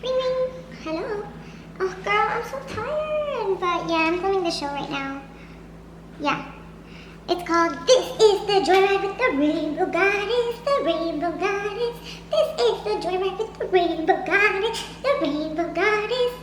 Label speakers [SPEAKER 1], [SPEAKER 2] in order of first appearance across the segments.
[SPEAKER 1] Ring ring. Hello. Oh girl, I'm so tired. But yeah, I'm filming the show right now. Yeah. It's called This is the Joyride with the Rainbow Goddess, the Rainbow Goddess. This is the Joyride with the Rainbow Goddess, the Rainbow Goddess.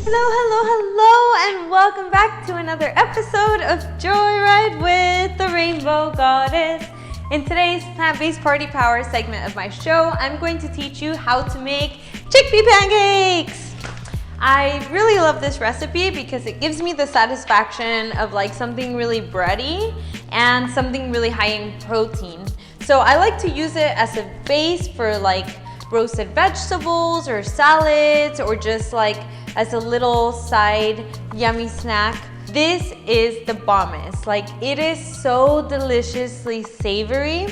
[SPEAKER 2] Hello, and welcome back to another episode of Joyride with the Rainbow Goddess. In today's plant-based party power segment of my show, I'm going to teach you how to make chickpea pancakes. I really love this recipe because it gives me the satisfaction of like something really bready and something really high in protein. So I like to use it as a base for like roasted vegetables or salads, or just like as a little side yummy snack. This is the bombest. Like, it is so deliciously savory.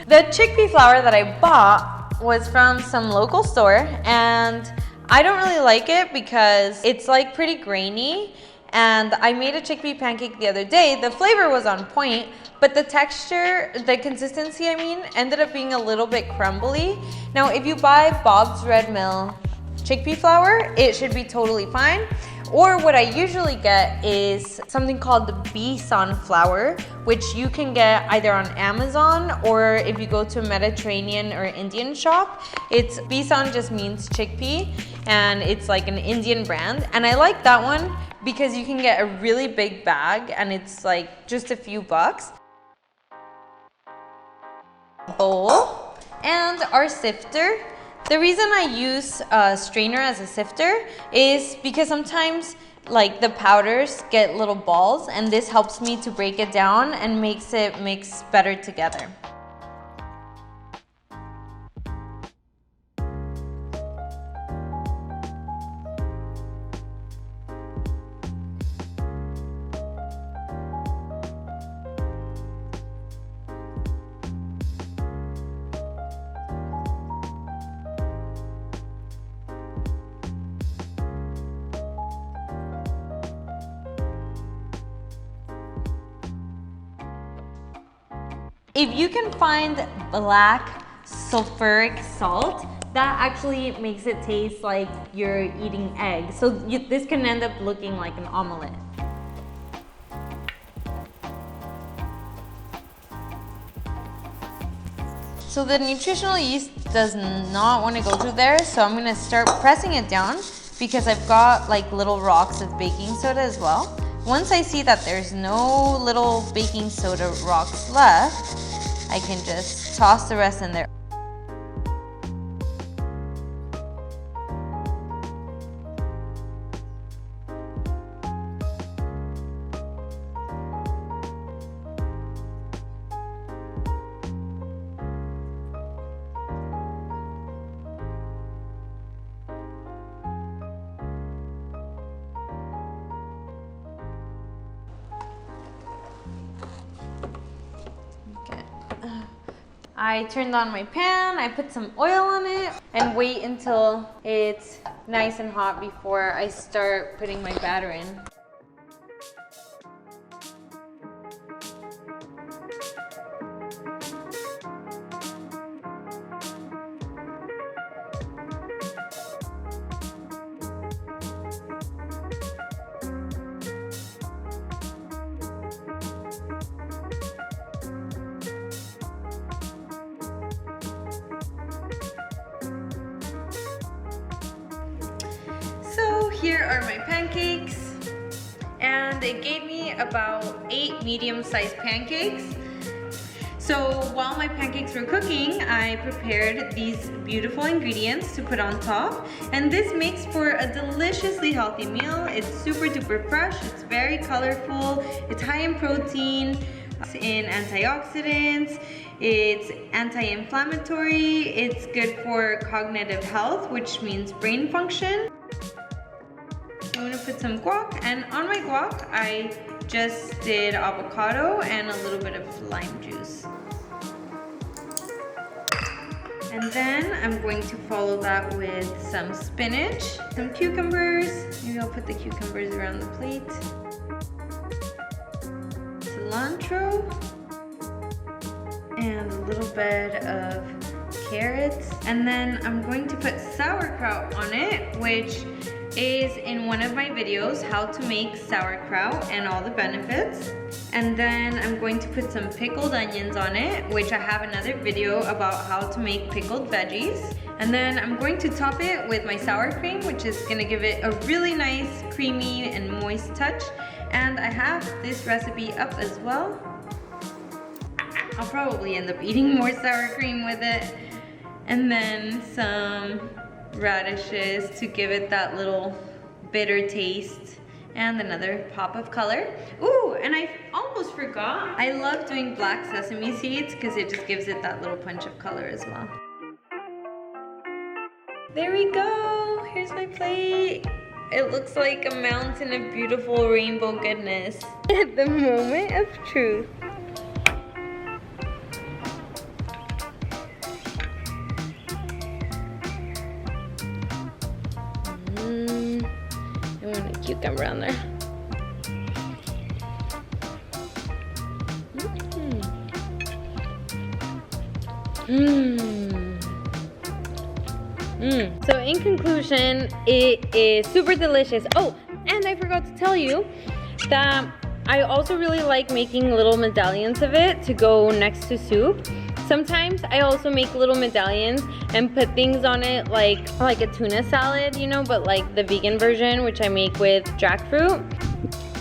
[SPEAKER 2] The chickpea flour that I bought was from some local store, and I don't really like it because it's like pretty grainy. And I made a chickpea pancake the other day. The flavor was on point, but the texture, the consistency, ended up being a little bit crumbly. Now, if you buy Bob's Red Mill chickpea flour, it should be totally fine. Or what I usually get is something called the besan flour, which you can get either on Amazon or if you go to a Mediterranean or Indian shop. It's besan just means chickpea, and it's like an Indian brand. And I like that one because you can get a really big bag and it's like just a few bucks. Bowl and our sifter. The reason I use a strainer as a sifter is because sometimes like the powders get little balls, and this helps me to break it down and makes it mix better together. If you can find black sulfuric salt, that actually makes it taste like you're eating eggs. So this can end up looking like an omelet. So the nutritional yeast does not want to go through there, so I'm gonna start pressing it down because I've got like little rocks of baking soda as well. Once I see that there's no little baking soda rocks left, I can just toss the rest in there. I turned on my pan, I put some oil on it, and wait until it's nice and hot before I start putting my batter in. So here are my pancakes, and it gave me about 8 medium-sized pancakes. So while my pancakes were cooking, I prepared these beautiful ingredients to put on top, and this makes for a deliciously healthy meal. It's super duper fresh, it's very colorful, it's high in protein, in antioxidants, it's anti-inflammatory, it's good for cognitive health, which means brain function. I'm gonna put some guac, and on my guac, I just did avocado and a little bit of lime juice. And then I'm going to follow that with some spinach, some cucumbers. Maybe I'll put the cucumbers around the plate. cilantro and a little bit of carrots. And then I'm going to put sauerkraut on it, which is in one of my videos, how to make sauerkraut and all the benefits. And then I'm going to put some pickled onions on it, which I have another video about how to make pickled veggies. And then I'm going to top it with my sour cream, which is gonna give it a really nice, creamy and moist touch. And I have this recipe up as well. I'll probably end up eating more sour cream with it. And then some radishes to give it that little bitter taste. And another pop of color. Ooh, and I almost forgot. I love doing black sesame seeds because it just gives it that little punch of color as well. There we go. Here's my plate. It looks like a mountain of beautiful rainbow goodness. At the moment of truth. I want a cucumber on there. So in conclusion, it is super delicious. Oh, and I forgot to tell you that I also really like making little medallions of it to go next to soup. Sometimes I also make little medallions and put things on it like a tuna salad, you know, but like the vegan version, which I make with jackfruit.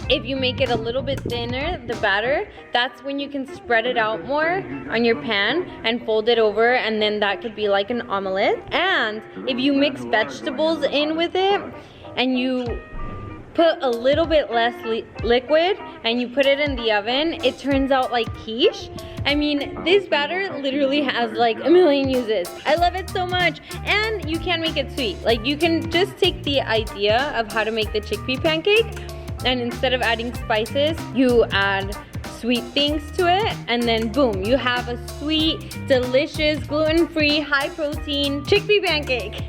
[SPEAKER 2] If you make it a little bit thinner, the batter, that's when you can spread it out more on your pan and fold it over, and then that could be like an omelet. And if you mix vegetables in with it and you put a little bit less liquid and you put it in the oven, it turns out like quiche. I mean, this batter literally has like a million uses. I love it so much. And you can make it sweet. Like, you can just take the idea of how to make the chickpea pancake, and instead of adding spices, you add sweet things to it, and then boom, you have a sweet, delicious, gluten-free, high-protein chickpea pancake.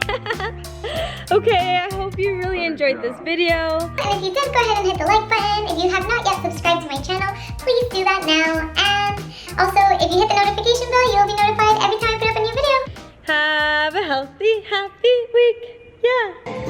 [SPEAKER 2] Okay, I hope you really enjoyed this video.
[SPEAKER 1] And if you did, go ahead and hit the like button. If you have not yet subscribed to my channel, please do that now. And also, if you hit the notification bell, you'll be notified every time I put up a new video.
[SPEAKER 2] Have a healthy, happy week. Yeah.